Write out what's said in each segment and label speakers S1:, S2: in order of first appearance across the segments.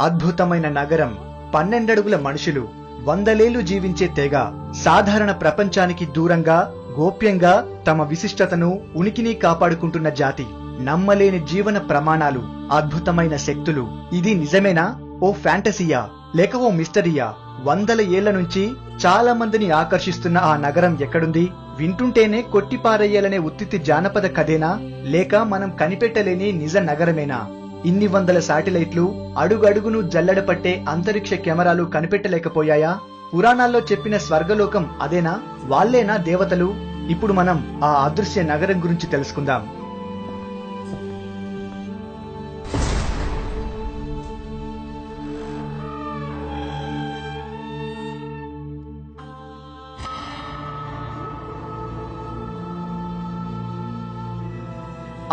S1: అద్భుతమైన నగరం, 12 అడుగుల మనుషులు, 100 జీవించే తెగ, సాధారణ ప్రపంచానికి దూరంగా గోప్యంగా తమ విశిష్టతను ఉనికిని కాపాడుకుంటున్న జాతి, నమ్మలేని జీవన ప్రమాణాలు, అద్భుతమైన శక్తులు. ఇది నిజమేనా? ఓ ఫ్యాంటసీయా లేక ఓ మిస్టరీయా? 100 ఏళ్ల నుంచి చాలా మందిని ఆకర్షిస్తున్న ఆ నగరం ఎక్కడుంది? వింటుంటేనే కొట్టిపారయ్యాలనే ఉత్తితి జానపద కథేనా, లేక మనం కనిపెట్టలేని నిజ నగరమేనా? ఇన్ని వందల శాటిలైట్లు, అడుగడుగును జల్లెడపట్టే అంతరిక్ష కెమెరాలు కనిపెట్టలేకపోయాయా? పురాణాల్లో చెప్పిన స్వర్గలోకం అదేనా? వాళ్లేనా దేవతలు? ఇప్పుడు మనం ఆ అదృశ్య నగరం గురించి తెలుసుకుందాం.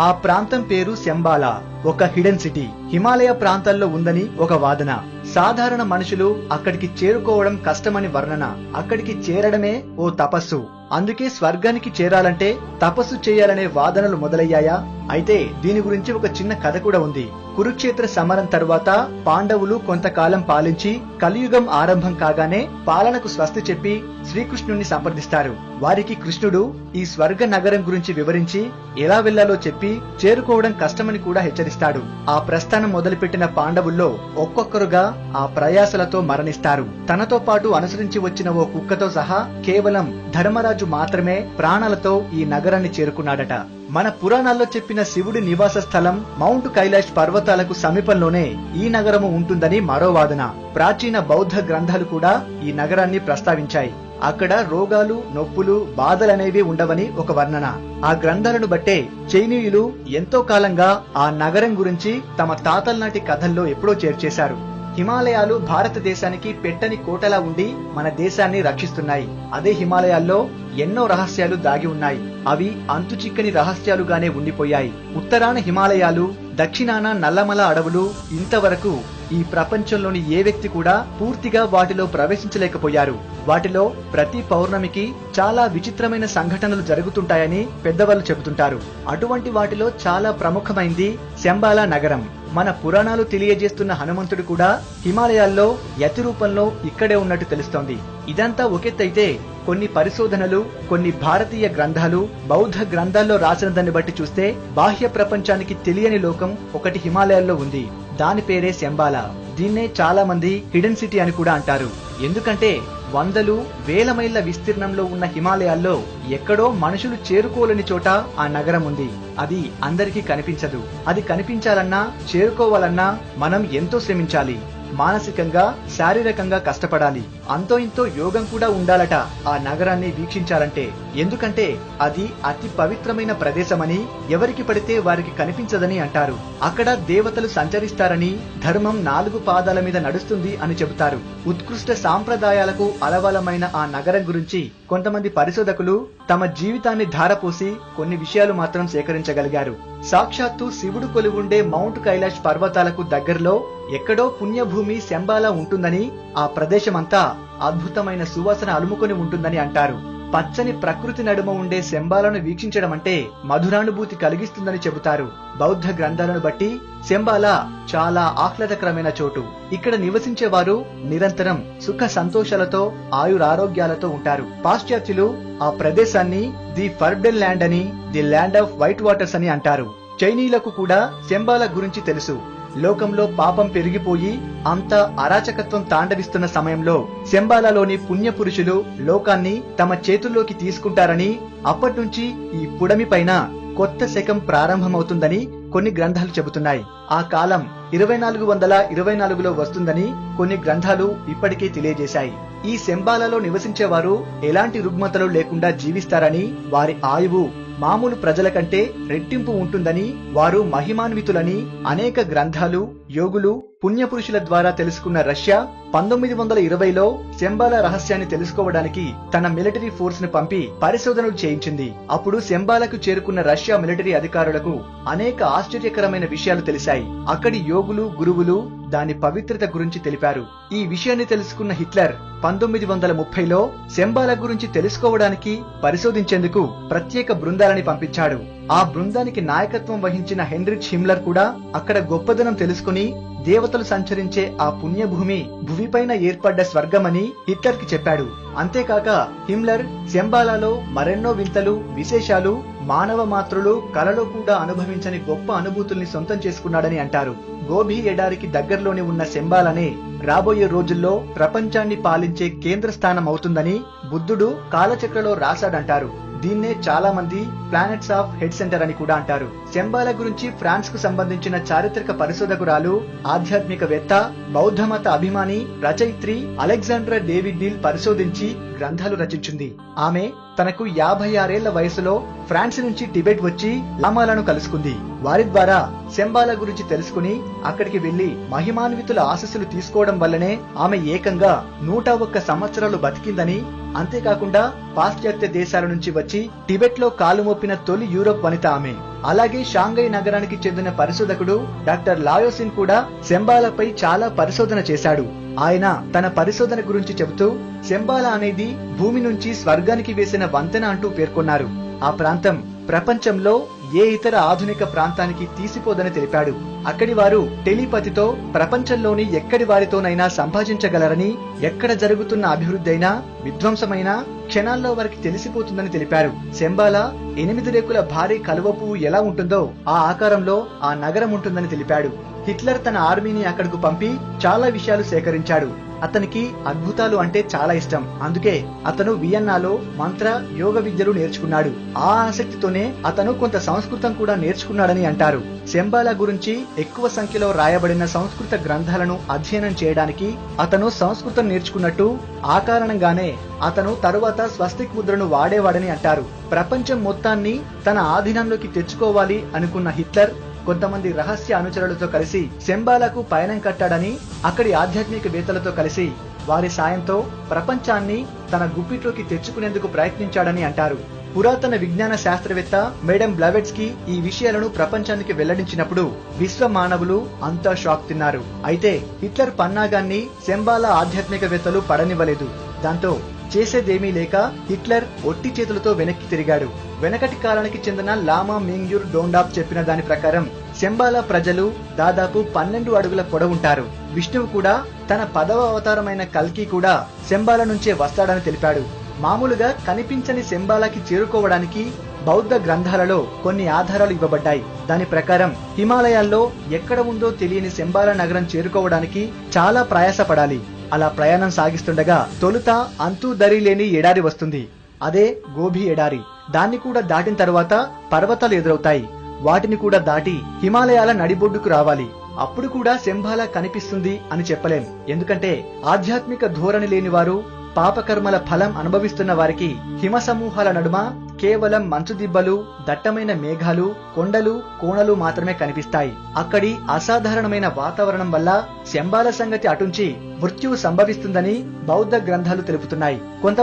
S1: ఆ ప్రాంతం పేరు శంబాలా, ఒక హిడెన్ సిటీ. హిమాలయ ప్రాంతాల్లో ఉందని ఒక వాదన. సాధారణ మనుషులు అక్కడికి చేరుకోవడం కష్టమని వర్ణన. అక్కడికి చేరడమే ఓ తపస్సు. అందుకే స్వర్గానికి చేరాలంటే తపస్సు చేయాలనే వాదనలు మొదలయ్యాయా? అయితే దీని గురించి ఒక చిన్న కథ కూడా ఉంది. కురుక్షేత్ర సమరం తరువాత పాండవులు కొంతకాలం పాలించి కలియుగం ఆరంభం కాగానే పాలనకు స్వస్తి చెప్పి శ్రీకృష్ణుణ్ణి సంప్రదిస్తారు. వారికి కృష్ణుడు ఈ స్వర్గ నగరం గురించి వివరించి ఎలా వెళ్లాలో చెప్పి చేరుకోవడం కష్టమని కూడా హెచ్చరిస్తాడు. ఆ ప్రస్థానం మొదలుపెట్టిన పాండవుల్లో ఒక్కొక్కరుగా ఆ ప్రయాసలతో మరణిస్తారు. తనతో పాటు అనుసరించి వచ్చిన ఓ కుక్కతో సహా కేవలం ధర్మరాజు మాత్రమే ప్రాణాలతో ఈ నగరాన్ని చేరుకున్నాడట. మన పురాణాల్లో చెప్పిన శివుడి నివాస స్థలం మౌంట్ కైలాష్ పర్వతాలకు సమీపంలోనే ఈ నగరము ఉంటుందని మరో వాదన. ప్రాచీన బౌద్ధ గ్రంథాలు కూడా ఈ నగరాన్ని ప్రస్తావించాయి. అక్కడ రోగాలు, నొప్పులు, బాధలనేవి ఉండవని ఒక వర్ణన. ఆ గ్రంథాలను బట్టే చైనీయులు ఎంతో కాలంగా ఆ నగరం గురించి తమ తాతల నాటి కథల్లో ఎప్పుడో చేర్చేశారు. హిమాలయాలు భారతదేశానికి పెట్టని కోటలా ఉండి మన దేశాన్ని రక్షిస్తున్నాయి. అదే హిమాలయాల్లో ఎన్నో రహస్యాలు దాగి ఉన్నాయి. అవి అంతుచిక్కని రహస్యాలుగానే ఉండిపోయాయి. ఉత్తరాన హిమాలయాలు, దక్షిణాన నల్లమల అడవులు. ఇంతవరకు ఈ ప్రపంచంలోని ఏ వ్యక్తి కూడా పూర్తిగా వాటిలో ప్రవేశించలేకపోయారు. వాటిలో ప్రతి పౌర్ణమికి చాలా విచిత్రమైన సంఘటనలు జరుగుతుంటాయని పెద్దవాళ్ళు చెబుతుంటారు. అటువంటి వాటిలో చాలా ప్రముఖమైంది శంబాలా నగరం. మన పురాణాలు తెలియజేస్తున్న హనుమంతుడు కూడా హిమాలయాల్లో యతి రూపంలో ఇక్కడే ఉన్నట్టు తెలుస్తోంది. ఇదంతా ఒకెత్తైతే కొన్ని పరిశోధనలు, కొన్ని భారతీయ గ్రంథాలు, బౌద్ధ గ్రంథాల్లో రాసిన దాన్ని బట్టి చూస్తే బాహ్య ప్రపంచానికి తెలియని లోకం ఒకటి హిమాలయాల్లో ఉంది. దాని పేరే శంబాలా. దీన్నే చాలా మంది హిడెన్ సిటీ అని కూడా అంటారు. ఎందుకంటే వందలు, వేల మైళ్ల విస్తీర్ణంలో ఉన్న హిమాలయాల్లో ఎక్కడో మనుషులు చేరుకోలేని చోట ఆ నగరం ఉంది. అది అందరికీ కనిపించదు. అది కనిపించాలన్నా, చేరుకోవాలన్నా మనం ఎంతో శ్రమించాలి. మానసికంగా, శారీరకంగా కష్టపడాలి. అంతో ఇంతో యోగం కూడా ఉండాలట ఆ నగరాన్ని వీక్షించాలంటే. ఎందుకంటే అది అతి పవిత్రమైన ప్రదేశమని, ఎవరికి పడితే వారికి కనిపించదని అంటారు. అక్కడ దేవతలు సంచరిస్తారని, ధర్మం 4 పాదాల మీద నడుస్తుంది అని చెబుతారు. ఉత్కృష్ట సాంప్రదాయాలకు అలవాలమైన ఆ నగరం గురించి కొంతమంది పరిశోధకులు తమ జీవితాన్ని ధారపోసి కొన్ని విషయాలు మాత్రం సేకరించగలిగారు. సాక్షాత్తు శివుడు కొలువుండే మౌంట్ కైలాష్ పర్వతాలకు దగ్గరలో ఎక్కడో పుణ్యభూమి శంబాలా ఉంటుందని, ఆ ప్రదేశమంతా అద్భుతమైన సువాసన అలుముకొని ఉంటుందని అంటారు. పచ్చని ప్రకృతి నడుమ ఉండే శంబాలను వీక్షించడం అంటే మధురానుభూతి కలిగిస్తుందని చెబుతారు. బౌద్ధ గ్రంథాలను బట్టి శంబాలా చాలా ఆహ్లాదకరమైన చోటు. ఇక్కడ నివసించే వారు నిరంతరం సుఖ సంతోషాలతో, ఆయురారోగ్యాలతో ఉంటారు. పాశ్చాత్యులు ఆ ప్రదేశాన్ని ది ఫర్బిడెన్ ల్యాండ్ అని, the land off white waters అని అంటారు. చైనీయులకు కూడా శంబాలా గురించి తెలుసు. లోకంలో పాపం పెరిగిపోయి అంత అరాచకత్వం తాండవిస్తున్న సమయంలో శంబాలాలోని పుణ్యపురుషులు లోకాన్ని తమ చేతుల్లోకి తీసుకుంటారని, అప్పట్నుంచి ఈ పుడమి పైన కొత్త శకం ప్రారంభమవుతుందని కొన్ని గ్రంథాలు చెబుతున్నాయి. ఆ కాలం 2424లో వస్తుందని కొన్ని గ్రంథాలు ఇప్పటికే తెలియజేశాయి. ఈ శంబాలాలో నివసించేవారు ఎలాంటి రుగ్మతలు లేకుండా జీవిస్తారని, వారి ఆయువు మామూలు ప్రజల కంటే రెట్టింపు ఉంటుందని, వారు మహిమాన్వితులని అనేక గ్రంథాలు, యోగులు, పుణ్యపురుషుల ద్వారా తెలుసుకున్న రష్యా 1920లో శంబాలా రహస్యాన్ని తెలుసుకోవడానికి తన మిలిటరీ ఫోర్స్ ను పంపి పరిశోధనలు చేయించింది. అప్పుడు శంబాలాకు చేరుకున్న రష్యా మిలిటరీ అధికారులకు అనేక ఆశ్చర్యకరమైన విషయాలు తెలిసాయి. అక్కడి యోగులు, గురువులు దాని పవిత్రత గురించి తెలిపారు. ఈ విషయాన్ని తెలుసుకున్న హిట్లర్ 1930లో శంబాలా గురించి తెలుసుకోవడానికి, పరిశోధించేందుకు ప్రత్యేక బృందాలని పంపించాడు. ఆ బృందానికి నాయకత్వం వహించిన హెన్రిచ్ హిమ్లర్ కూడా అక్కడ గొప్పదనం తెలుసుకుని దేవతలు సంచరించే ఆ పుణ్యభూమి భువిపైన ఏర్పడ్డ స్వర్గమని హిట్లర్ కి చెప్పాడు. అంతేకాక హిమ్లర్ శంబాలాలో మరెన్నో వింతలు, విశేషాలు, మానవ మాత్రులు కలలో కూడా అనుభవించని గొప్ప అనుభూతుల్ని సొంతం చేసుకున్నాడని అంటారు. గోబీ ఎడారికి దగ్గరలోనే ఉన్న శంబాలానే రాబోయే రోజుల్లో ప్రపంచాన్ని పాలించే కేంద్ర స్థానం అవుతుందని బుద్ధుడు కాలచక్రలో రాశాడంటారు. దీన్నే చాలా మంది ప్లానెట్స్ ఆఫ్ హెడ్ సెంటర్ అని కూడా అంటారు. శంబాలా గురించి ఫ్రాన్స్ కు సంబంధించిన చారిత్రక పరిశోధకురాలు, ఆధ్యాత్మికవేత్త, బౌద్ధ మత అభిమాని, రచయిత్రి అలెగ్జాండ్రా డేవిడ్ డీల్ పరిశోధించి గ్రంథాలు రచించింది. ఆమె తనకు 56 వయసులో ఫ్రాన్స్ నుంచి టిబెట్ వచ్చి లామాలను కలుసుకుంది. వారి ద్వారా శంబాలా గురించి తెలుసుకుని అక్కడికి వెళ్లి మహిమాన్వితుల ఆశీస్సులు తీసుకోవడం వల్లనే ఆమె ఏకంగా 101 సంవత్సరాలు బతికిందని, అంతేకాకుండా పాశ్చాత్య దేశాల నుంచి వచ్చి టిబెట్ లో కాలు మోపిన తొలి యూరోప్ వనిత ఆమె. అలాగే షాంఘై నగరానికి చెందిన పరిశోధకుడు డాక్టర్ లాయోసిన్ కూడా శంబాలాపై చాలా పరిశోధన చేశాడు. ఆయన తన పరిశోధన గురించి చెబుతూ శంబాలా అనేది భూమి నుంచి స్వర్గానికి వేసిన వంతెన అంటూ పేర్కొన్నారు. ఆ ప్రాంతం ప్రపంచంలో ఏ ఇతర ఆధునిక ప్రాంతానికి తీసిపోదని తెలిపాడు. అక్కడి వారు టెలిపతితో ప్రపంచంలోని ఎక్కడి వారితోనైనా సంభాషించగలరని, ఎక్కడ జరుగుతున్న అభివృద్ధి అయినా విధ్వంసమైనా క్షణాల్లో వారికి తెలిసిపోతుందని తెలిపారు. శంబాలా 8 రేకుల భారీ కలువ పువ్వు ఎలా ఉంటుందో ఆ ఆకారంలో ఆ నగరం ఉంటుందని తెలిపాడు. హిట్లర్ తన ఆర్మీని అక్కడకు పంపి చాలా విషయాలు సేకరించాడు. అతనికి అద్భుతాలు అంటే చాలా ఇష్టం. అందుకే అతను వియన్నాలో మంత్ర, యోగ విద్యలు నేర్చుకున్నాడు. ఆ ఆసక్తితోనే అతను కొంత సంస్కృతం కూడా నేర్చుకున్నాడని అంటారు. శంబాలా గురించి ఎక్కువ సంఖ్యలో రాయబడిన సంస్కృత గ్రంథాలను అధ్యయనం చేయడానికి అతను సంస్కృతం నేర్చుకున్నట్టు, ఆ కారణంగానే అతను తరువాత స్వస్తిక్ ముద్రను వాడేవాడని అంటారు. ప్రపంచం మొత్తాన్ని తన ఆధీనంలోకి తెచ్చుకోవాలి అనుకున్న హిట్లర్ కొంతమంది రహస్య అనుచరులతో కలిసి శంబాలాకు పయనం కట్టాడని, అక్కడి ఆధ్యాత్మికవేత్తలతో కలిసి వారి సాయంతో ప్రపంచాన్ని తన గుప్పిట్లోకి తెచ్చుకునేందుకు ప్రయత్నించాడని అంటారు. పురాతన విజ్ఞాన శాస్త్రవేత్త మేడం బ్లవెట్స్కీ ఈ విషయాలను ప్రపంచానికి వెల్లడించినప్పుడు విశ్వ మానవులు అంతా షాక్ తిన్నారు. అయితే హిట్లర్ పన్నాగాన్ని శంబాలా ఆధ్యాత్మికవేత్తలు పడనివ్వలేదు. దాంతో చేసేదేమీ లేక హిట్లర్ ఒట్టి చేతులతో వెనక్కి తిరిగాడు. వెనకటి కాలానికి చెందిన లామా మింగ్యూర్ డోండాప్ చెప్పిన దాని ప్రకారం శంబాలా ప్రజలు దాదాపు 12 అడుగుల పొడవుంటారు. విష్ణువు కూడా తన 10వ అవతారమైన కల్కి కూడా శంబాలా నుంచే వస్తాడని తెలిపాడు. మామూలుగా కనిపించని శంబాలాకి చేరుకోవడానికి బౌద్ధ గ్రంథాలలో కొన్ని ఆధారాలు ఇవ్వబడ్డాయి. దాని ప్రకారం హిమాలయాల్లో ఎక్కడ ఉందో తెలియని శంబాలా నగరం చేరుకోవడానికి చాలా ప్రయాసపడాలి. అలా ప్రయాణం సాగిస్తుండగా తొలుత అంతూ దరి లేని ఎడారి వస్తుంది. అదే గోబీ ఎడారి. దాన్ని కూడా దాటిన తర్వాత పర్వతాలు ఎదురవుతాయి. వాటిని కూడా దాటి హిమాలయాల నడిబొడ్డుకు రావాలి. అప్పుడు కూడా శంబాలా కనిపిస్తుంది అని చెప్పలేం. ఎందుకంటే ఆధ్యాత్మిక ధోరణి లేని వారు, పాపకర్మల ఫలం అనుభవిస్తున్న వారికి హిమ సమూహాల నడుమ కేవలం మంచు దిబ్బలు, దట్టమైన మేఘాలు, కొండలు, కోణలు మాత్రమే కనిపిస్తాయి. అక్కడి అసాధారణమైన వాతావరణం వల్ల శంబాలా సంగతి అటుంచి మృత్యువు సంభవిస్తుందని బౌద్ధ గ్రంథాలు తెలుపుతున్నాయి.